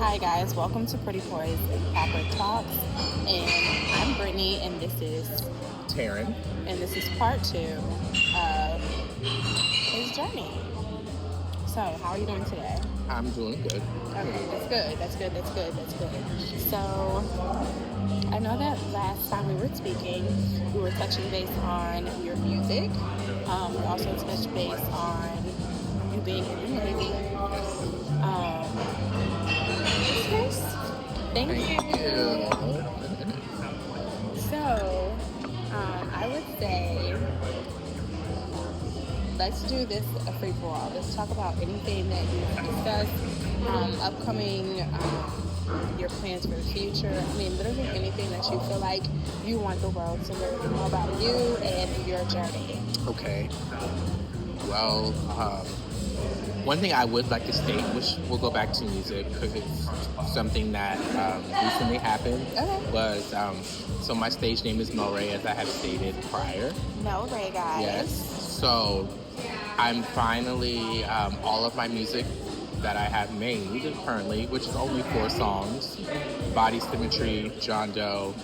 Hi guys, welcome to Pretty Poised Proper Talks, and I'm Brittany, and this is Terryn, and this is part 2 of his journey. So, how are you doing today? I'm doing good. Okay, that's good. So, I know that last time we were speaking, we were touching base on your music. We also touched base on you being in the Navy. Thank you. So, I would say, let's do this a free-for-all. Let's talk about anything that you've discussed, upcoming, your plans for the future. I mean, literally anything that you feel like you want the world to learn more about you and your journey. Okay. Well, one thing I would like to state, which we'll go back to music because it's something that recently happened, was so my stage name is MaleRay, as I have stated prior. MaleRay, guys. Yes. So I'm finally all of my music that I have made currently, which is only 4 songs: Body Symmetry, John Doe,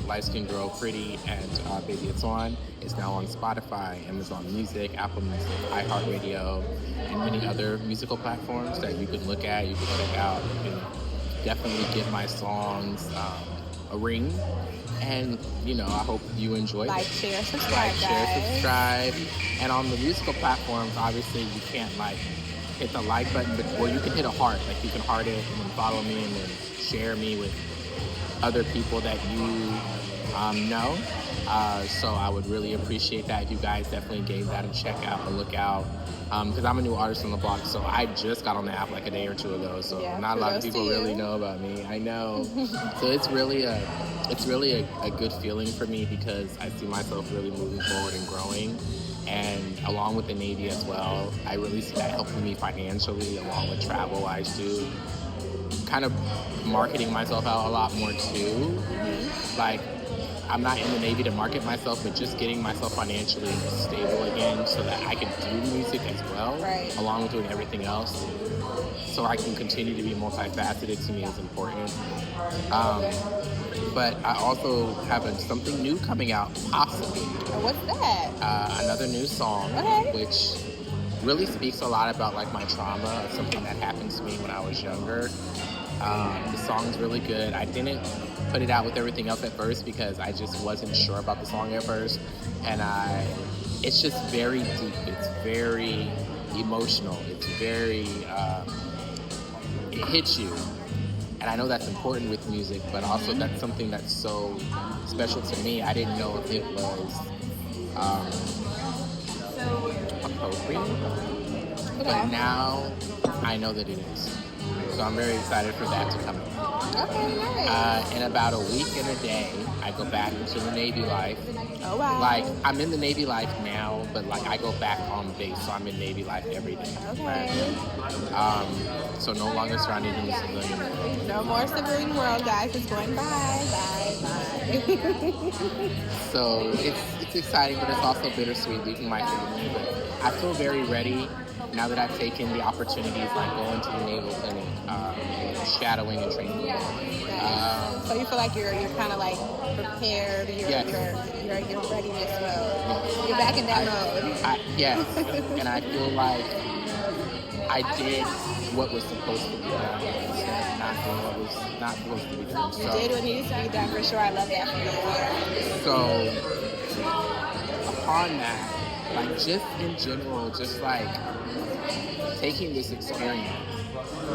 Light Skin Girl, Pretty, and Baby It's On, is now on Spotify, Amazon Music, Apple Music, iHeartRadio, and many other musical platforms that you can look at, you can check out. You can definitely give my songs a ring. And, I hope you enjoy Like, it. share, subscribe, subscribe. And on the musical platforms, obviously, you can't, hit the like button, or you can hit a heart. You can heart it and then follow me and then share me with other people that you know. So I would really appreciate that if you guys definitely gave that a look out. Because I'm a new artist on the block, so I just got on the app a day or 2 ago. So not a lot of people really know about me. I know. So it's really a good feeling for me because I see myself really moving forward and growing. And along with the Navy as well, I really see that helping me financially, along with travel-wise too. Kind of marketing myself out a lot more too. I'm not in the Navy to market myself, but just getting myself financially stable again so that I can do music as well, along with doing everything else. So I can continue to be multifaceted to me is important. But I also have something new coming out, possibly. What's that? Another new song, which really speaks a lot about my trauma of something that happened to me when I was younger. The song's really good. I didn't put it out with everything else at first because I just wasn't sure about the song at first. And it's just very deep. It's very emotional. It's very, it hits you. And I know that's important with music, but also that's something that's so special to me. I didn't know if it was appropriate. But now I know that it is. So I'm very excited for that to come out. Okay, nice. In about a week and a day, I go back into the Navy life. Oh, wow. I'm in the Navy life now, but I go back on base, so I'm in Navy life every day. Okay. So no longer surrounded in the civilian world. No more civilian world, guys. It's going bye. So it's exciting, but it's also bittersweet leaving my family. But I feel very ready now that I've taken the opportunities, going to the Naval Clinic, shadowing and training. So you feel like you're kind of prepared. You're readiness mode. You're back in that mode. Yes, and I feel like I did what was supposed to be done, not doing what was not supposed to be done. You did what needed to be done for sure. I love that for you. So upon that, just in general, just taking this experience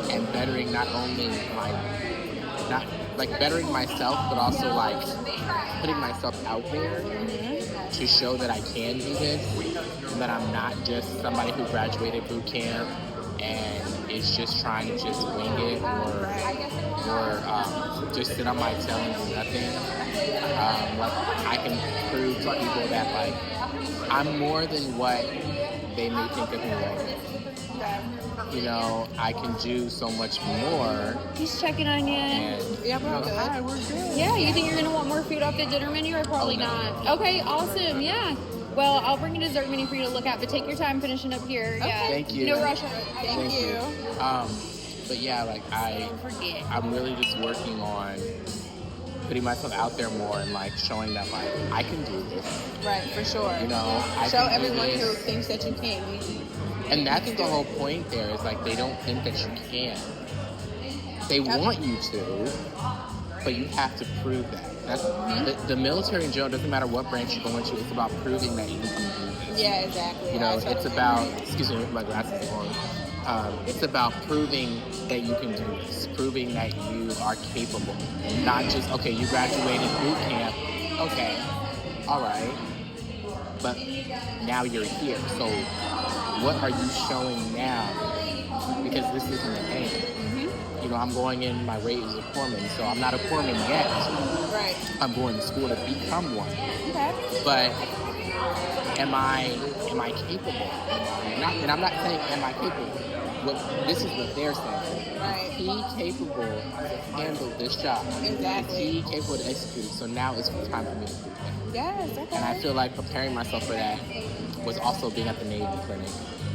and bettering not only bettering myself, but also putting myself out there to show that I can do this, and that I'm not just somebody who graduated boot camp and is just trying to just wing it or just sit on my tail and do nothing. I can prove to people that I'm more than what they may think of me as. I can do so much more. Just checking on you. And, yeah, we're good. Hi, we're good. Yeah, you think you're going to want more food off the dinner menu or probably not? Okay, awesome. Yeah. Well, I'll bring a dessert menu for you to look at, but take your time finishing up here. Okay. Yeah. Thank you. No rush. Thank you. But yeah, like Don't forget. I'm really just working on putting myself out there more and like showing that like I can do this. Right, for sure. You know, I Show can do everyone who this. thinks that you can't. And that's the whole point there is like they don't think that you can. They want you to, but you have to prove that. That's the military in general, doesn't matter what branch you go into, it's about proving that you can do this. Yeah, exactly. You know, it's about, excuse me, my glasses are on. It's about proving that you can do this, proving that you are capable. Not just, okay, you graduated boot camp, okay, all right, but now you're here. So what are you showing now? Because this isn't the end. You know, I'm going in my rate as a corpsman, so I'm not a corpsman yet. Right. I'm going to school to become one. Okay. But am I capable? And I'm not saying am I capable. This is what they're saying. Right. Is he capable to handle this job? Exactly. Is he capable to execute? So now it's time for me to do that. Yes, okay. And I feel like preparing myself for that was also being at the Navy clinic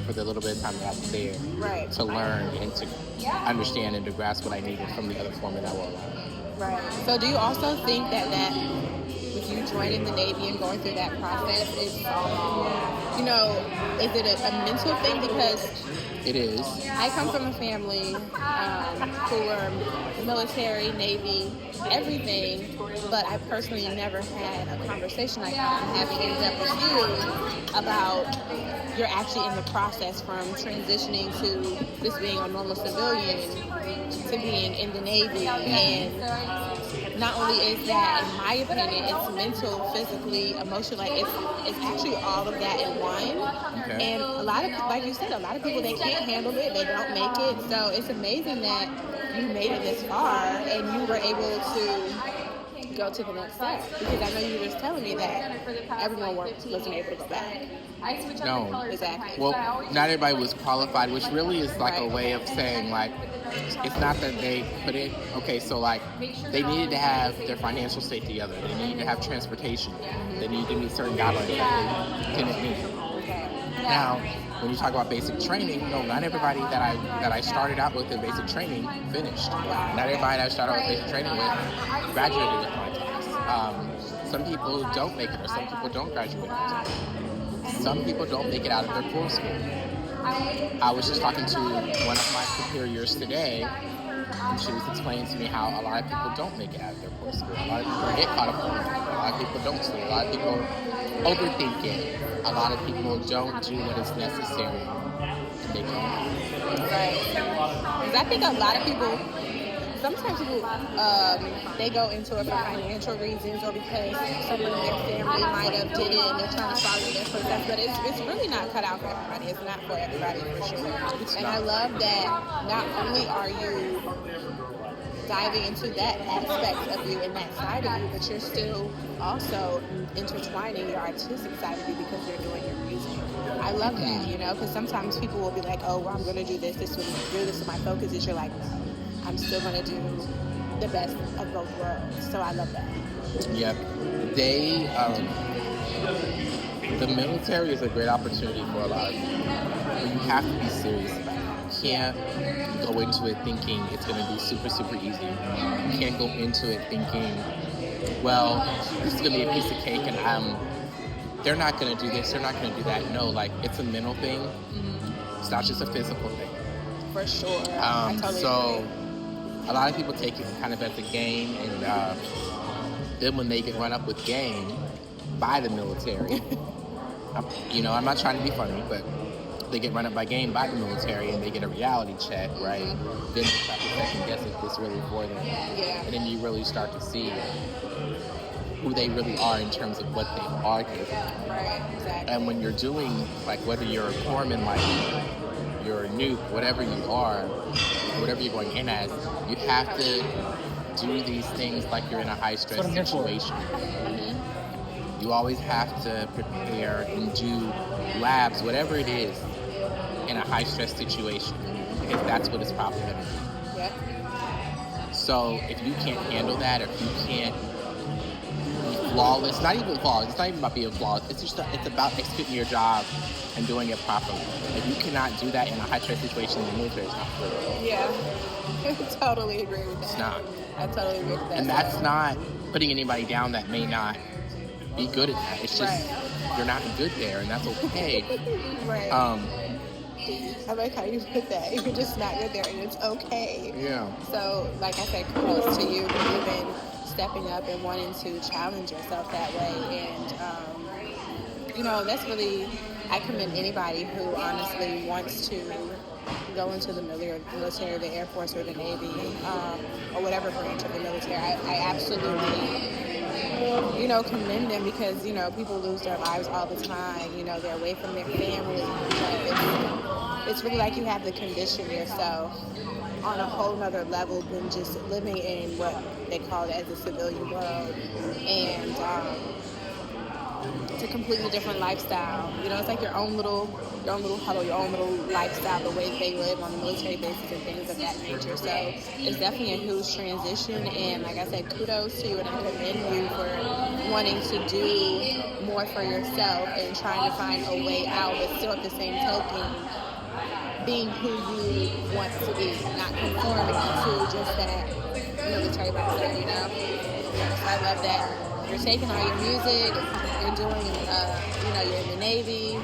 for the little bit of time that I was there. Right. To learn and to understand and to grasp what I needed from the other foremen that were around. Right. So do you also think that with you joining the Navy and going through that process, is, you know, is it a mental thing? Because it is. I come from a family who were military, Navy, everything, but I personally never had a conversation like I'm having in depth with you about you're actually in the process from transitioning to just being a normal civilian to being in the Navy. And not only is that, in my opinion, it's mental, physically, emotional, like it's actually all of that in one. Okay. And a lot of, like you said, a lot of people, they can't handle it, they don't make it. So it's amazing that you made it this far and you were able to go to the next step, because I know you were just telling me that everyone wasn't able to go back. No. Exactly. Well, not everybody was qualified, which really is like a way of saying like, it's not that they put it, okay, so like they needed to have their financial state together. They needed to have transportation. They needed to meet certain guidelines that they didn't meet. Now, when you talk about basic training, no, not everybody that I started out with in basic training finished. Not everybody that I started out with basic training with graduated with my class. Some people don't make it, or some people don't graduate on time. Some people don't make it out of their core school. I was just talking to one of my superiors today, and she was explaining to me how a lot of people don't make it out of their core school. A lot of people get caught up on it. A lot of people don't study. A lot of people overthink it. A lot of people don't do what is necessary, and they don't. Right. Because I think a lot of people, sometimes people, they go into it for financial reasons or because someone in their family might have did it and they're trying to follow their footsteps. But it's really not cut out for everybody. It's not for everybody, for sure. And I love that not only are you diving into that aspect of you and that side of you, but you're still also intertwining your artistic side of you because you're doing your music. I love that, you know, because sometimes people will be like, oh, well, I'm going to do this will do this, and my focus is, you're like, no, I'm still going to do the best of both worlds. So I love that. Yep. The military is a great opportunity for a lot of people, but you have to be serious about it. You can't go into it thinking it's going to be super, super easy. You can't go into it thinking, well, this is going to be a piece of cake and they're not going to do this, they're not going to do that. No, like, it's a mental thing. Mm-hmm. It's not just a physical thing. For sure. I totally agree. A lot of people take it kind of as a game, and then when they get run up with game by the military, I'm not trying to be funny, but they get run up by game by the military and they get a reality check, right? Mm-hmm. Then you start to second guess if it's really for them. Yeah. And then you really start to see who they really are in terms of what they are capable of. Right, exactly. And when you're doing, like, whether you're a corpsman, like, you're a nuke, whatever you are, whatever you're going in as, you have to do these things like you're in a high-stress situation. Mm-hmm. You always have to prepare and do labs, whatever it is, in a high-stress situation, because that's what it's probably going to be. Yep. So if you can't handle that, if you flawless. Not even flawless. It's not even about being flawless. It's just it's about executing your job and doing it properly. If you cannot do that in a high stress situation in the military, it's not for you. Yeah. I totally agree with that. It's not. I totally agree with that. And that's not putting anybody down that may not be good at that. It's just you're not good there, and that's okay. Right. I like how you put that. You're just not good there, and it's okay. Yeah. So, like I said, kudos to you for even stepping up and wanting to challenge yourself that way. And, that's really, I commend anybody who honestly wants to go into the military, the Air Force, or the Navy, or whatever branch of the military. I absolutely, commend them because, people lose their lives all the time. They're away from their family. It's really like you have to condition yourself on a whole nother level than just living in what they call it as a civilian world. And it's a completely different lifestyle. It's like your own little huddle, your own little lifestyle, the way they live on the military bases and things of that nature. So it's definitely a huge transition. And like I said, kudos to you, and I commend you for wanting to do more for yourself and trying to find a way out, but still at the same token, being who you want to be, not conforming to just that military lifestyle, So I love that. You're taking all your music, you're doing, you're in the Navy,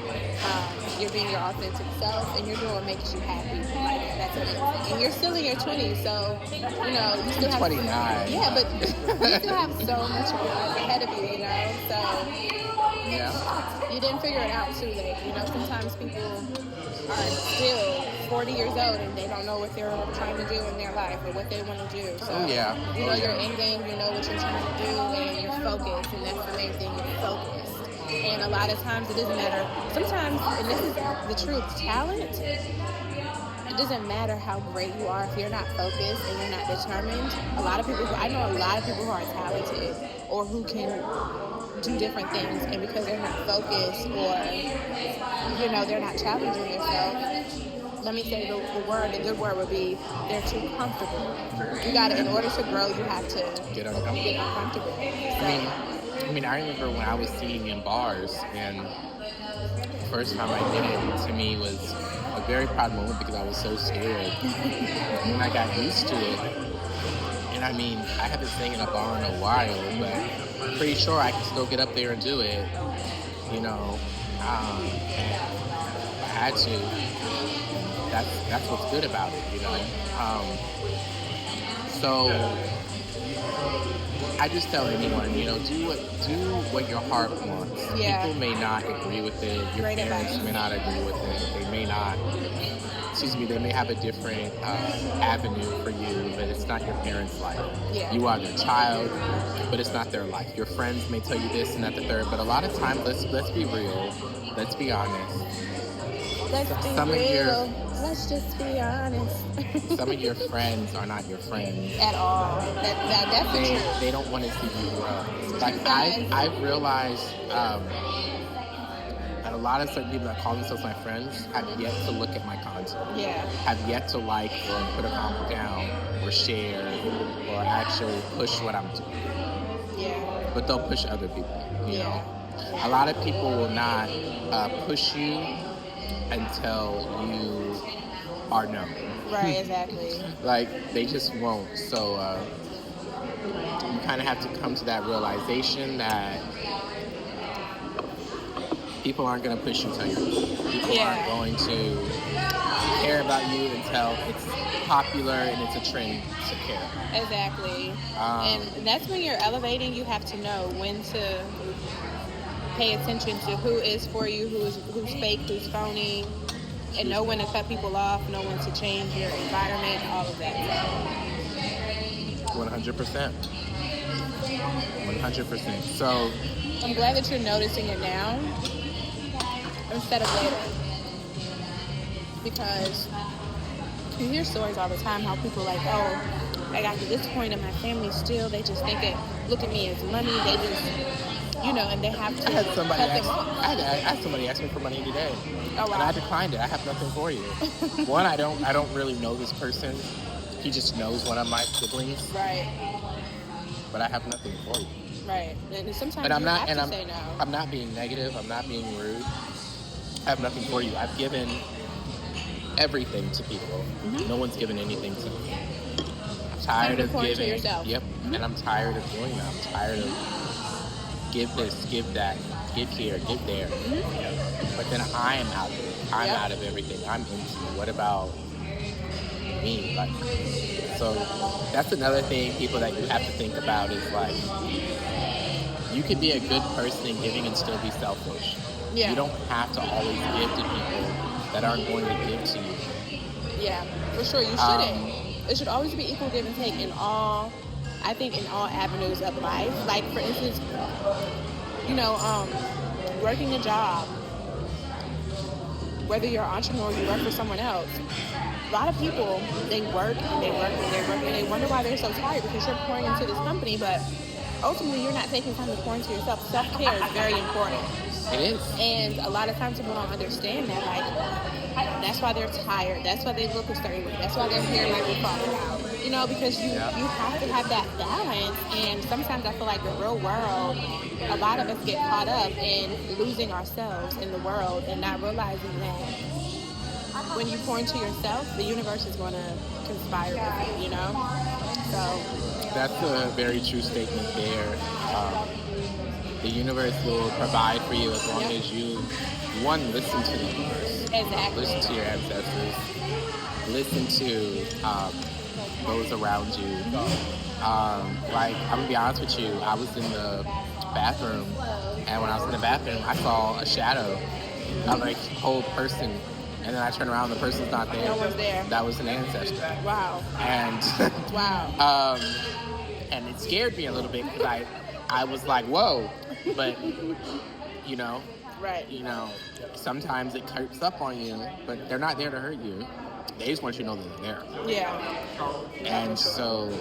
you're being your authentic self, and you're doing what makes you happy. Like, that's amazing. And you're still in your 20s, so, you still have... 29. Yeah, but you still have so much of your life ahead of you, So, Yeah. You didn't figure it out too late. Sometimes people are still 40 years old and they don't know what they're trying to do in their life or what they want to do. So, your end game, you know what you're trying to do, and you're focused, and that's the main thing, you're focused. And a lot of times it doesn't matter. Sometimes, and this is the truth, talent, it doesn't matter how great you are if you're not focused and you're not determined. I know a lot of people who are talented or who can do different things, and because they're not focused or they're not challenging themselves, let me say the good word would be they're too comfortable. In order to grow, you have to get uncomfortable. So, I remember when I was singing in bars, and the first time I did it, to me was a very proud moment because I was so scared. And when I got used to it, and I haven't sang in a bar in a while, but I'm pretty sure I can still get up there and do it, if I had to. That's what's good about it, So I just tell anyone, do what your heart wants. Yeah. People may not agree with it. Your Great parents advice. may not agree with it. They may not. They may have a different avenue for you, but it's not your parents' life. Yeah. You are their child, but it's not their life. Your friends may tell you this and that, the third, but a lot of times, let's be real. Let's be honest. Let's just be honest. Some of your friends are not your friends at all. That's the truth. They don't want to see you grow. Like I've realized that a lot of certain people that call themselves my friends have yet to look at my content. Yeah. Have yet to like or put a comment down or share or actually push what I'm doing. Yeah. But they'll push other people. You know. Yeah. A lot of people will not push you until you are known. Right, exactly. They just won't. So you kind of have to come to that realization that people aren't going to push you until you're cool. People aren't going to care about you until it's popular and it's a trend to care. Exactly. And that's when you're elevating. You have to know when to pay attention to who is for you, who's fake, who's phony, and know when to cut people off, know when to change your environment, all of that. 100%. 100%. So I'm glad that you're noticing it now instead of later. Because you hear stories all the time how people I got to this point in my family still, they just think look at me as money, they just, and they have to I had somebody cut ask me for money today. Oh, wow. And I declined it. I have nothing for you. One, I don't really know this person. He just knows one of my siblings. Right. But I have nothing for you. Right. And sometimes But I'm you not, have and to say no. I'm not being negative. I'm not being rude. I have nothing for you. I've given everything to people. No one's given anything to me. I'm tired of pour into giving. yourself. Yep. And I'm tired of doing that. I'm tired of give this, give that, give here, give there. But then I am out of it. I'm out of everything. I'm empty. What about me? Like, so that's another thing, people, that you have to think about is like, you can be a good person in giving and still be selfish. Yeah. You don't have to always give to people that aren't going to give to you. Yeah, for sure. You shouldn't. It should always be equal give and take in all, I think, in all avenues of life. Like, for instance, you know, working a job, whether you're an entrepreneur or you work for someone else, a lot of people, they work and they work and they work and they wonder why they're so tired because you're pouring into this company, but ultimately you're not taking time to pour into yourself. Self-care is very important. It is. And a lot of times people don't understand that. Like, that's why they're tired. That's why they look a certain way. That's why their hair might be falling out. You know, because you have to have that balance. And sometimes I feel like the real world, a lot of us get caught up in losing ourselves in the world and not realizing that when you pour into yourself, the universe is going to conspire with you, you know? So that's a very true statement there. The universe will provide for you as long as you, one, listen to the universe. Exactly. Listen to your ancestors. Listen to those around you. Like, I'm going to be honest with you, I was in the bathroom, and when I was in the bathroom, I saw a shadow of a whole person, and then I turned around and the person's not there. No one's there. That was an ancestor. Wow. And wow. And it scared me a little bit because I was like, whoa. But, you know, right. You know, sometimes it creeps up on you, but they're not there to hurt you. They just want you to know that they're there. Yeah. And so,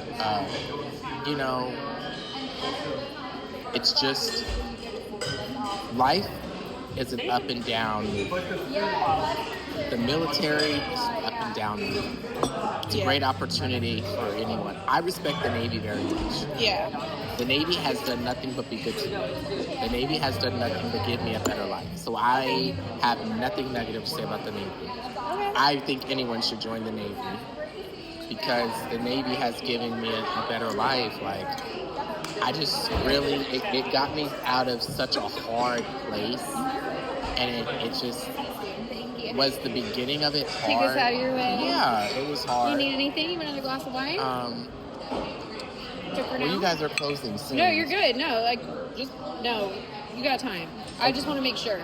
you know, it's just, life is an up and down movement. The military is up and down movement. It's a great opportunity for anyone. I respect the Navy very much. Yeah. The Navy has done nothing but be good to me. The Navy has done nothing but give me a better life. So I have nothing negative to say about the Navy. I think anyone should join the Navy because the Navy has given me a better life. Like, I just really, it got me out of such a hard place. And it just was the beginning of it hard. Take us out of your way. Yeah, it was hard. You need anything? You want another glass of wine? Well, you guys are closing soon. No, you're good. No, no, you got time. I just want to make sure.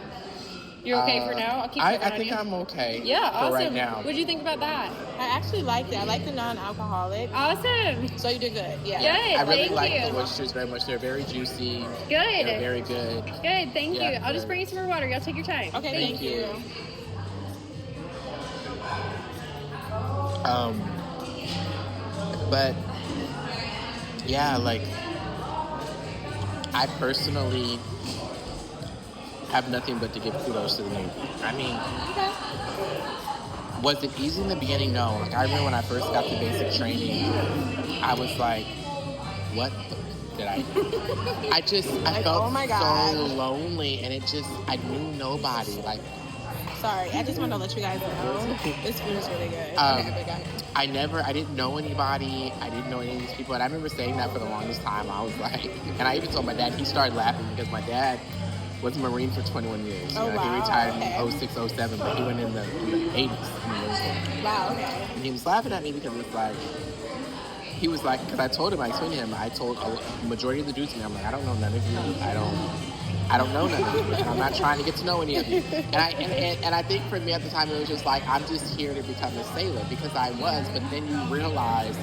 You're okay for now? I'll keep I think I'm okay. Yeah, awesome. For right now. What do you think about that? I actually like that. I like the non-alcoholic. Awesome. So you did good. Yeah. Good. I really thank like you. the oysters very much. They're very juicy. Good. They're very good. Good. Thank you. I'll just bring you some more water. Y'all take your time. Okay. Thank you. But yeah, like, I personally have nothing but to give kudos to the Navy. I mean, was it easy in the beginning? No. Like, I remember when I first got the basic training, I was like, what did I do? I felt oh my God. so lonely, and I knew nobody. Like, sorry, I just want to let you guys know this food is really good. I didn't know anybody. I didn't know any of these people. And I remember saying that for the longest time. I was like, and I even told my dad, he started laughing because my dad was a Marine for 21 years. Oh, wow. He retired in 06, 07, but he went in the 80s. Wow, okay. And he was laughing at me because it's like, he was like, because I explained to him, I told a majority of the dudes, and I'm like, I don't know none of you. I don't know none of you, and I'm not trying to get to know any of you. And I think for me at the time, it was just like, I'm just here to become a sailor, because I was, but then you realize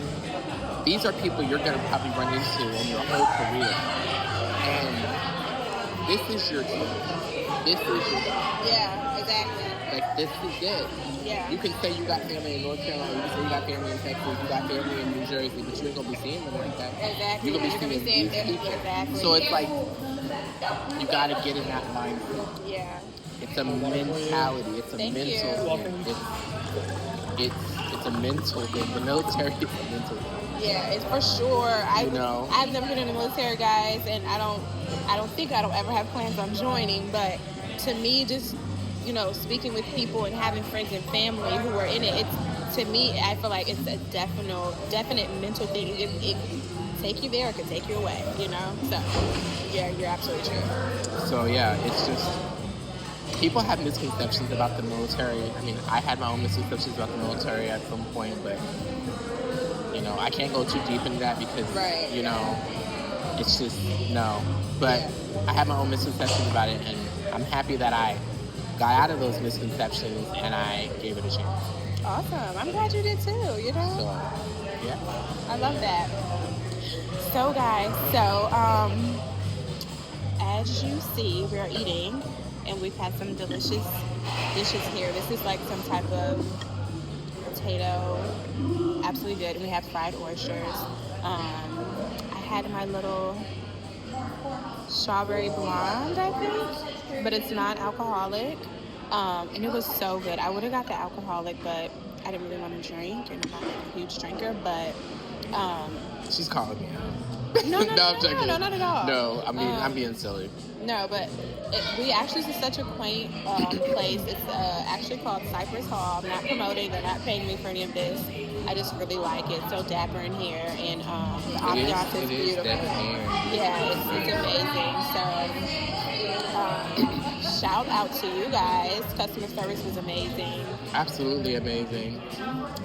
these are people you're going to probably run into in your whole career. And this is your team. This is your team. Yeah, exactly. Like, this is it. Yeah. You can say you got family in North Carolina, you can say you got family in Texas, you got family in New Jersey, but you ain't going to be seeing them like that. Exactly. You're going to be seeing these people. Exactly. So it's like, you got to get in that mindset. Yeah. It's a mentality. It's a Thank mental you. thing. It's it's a mental thing. The military is a mental thing. Yeah, it's for sure. You know. I've never been in the military, guys, and I don't think I don't ever have plans on joining. But to me, just speaking with people and having friends and family who are in it, to me, I feel like it's a definite mental thing. It can take you there, it can take you away. So yeah, you're absolutely true. So yeah, it's just people have misconceptions about the military. I mean, I had my own misconceptions about the military at some point, but I can't go too deep into that because it's just no. But I have my own misconceptions about it, and I'm happy that I got out of those misconceptions and I gave it a chance. Awesome. I'm glad you did too, So, yeah. I love that. So, guys, as you see, we're eating, and we've had some delicious dishes here. This is like some type of potato, absolutely good. And we have fried oysters. I had my little strawberry blonde, I think, but it's non-alcoholic. And it was so good. I would have got the alcoholic, but I didn't really want to drink, and I'm not a huge drinker, but She's calling me out. No, I'm joking. not at all. No, I'm being silly. No, but we actually, it's such a quaint place. It's actually called Cypress Hall. I'm not promoting. They're not paying me for any of this. I just really like it. So dapper in here, and the ambiance is beautiful. Yeah, it's amazing. So shout out to you guys. Customer service was amazing. Absolutely amazing.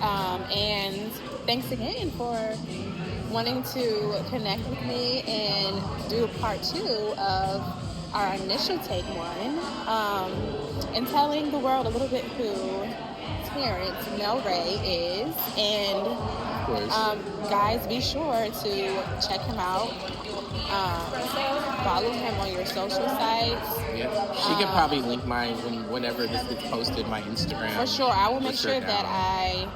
And thanks again for wanting to connect with me and do a part 2 of our initial take 1, and telling the world a little bit who Terrence MaleRay is. And of course, guys, be sure to check him out. Follow him on your social sites. Yeah, she can probably link mine whenever this gets posted. My Instagram. For sure, I will make sure that I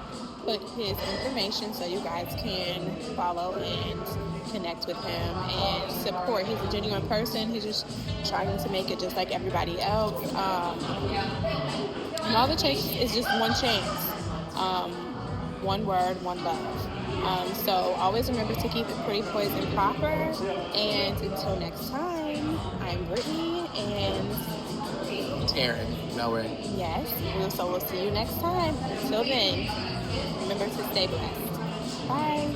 put his information so you guys can follow and connect with him and support. He's a genuine person. He's just trying to make it just like everybody else. And all it takes is just one chance. One word, one love. So always remember to keep it pretty poison proper. And until next time, I'm Brittany and Terryn. MaleRay. Yes, we'll see you next time. Until then, remember to stay blessed. Bye.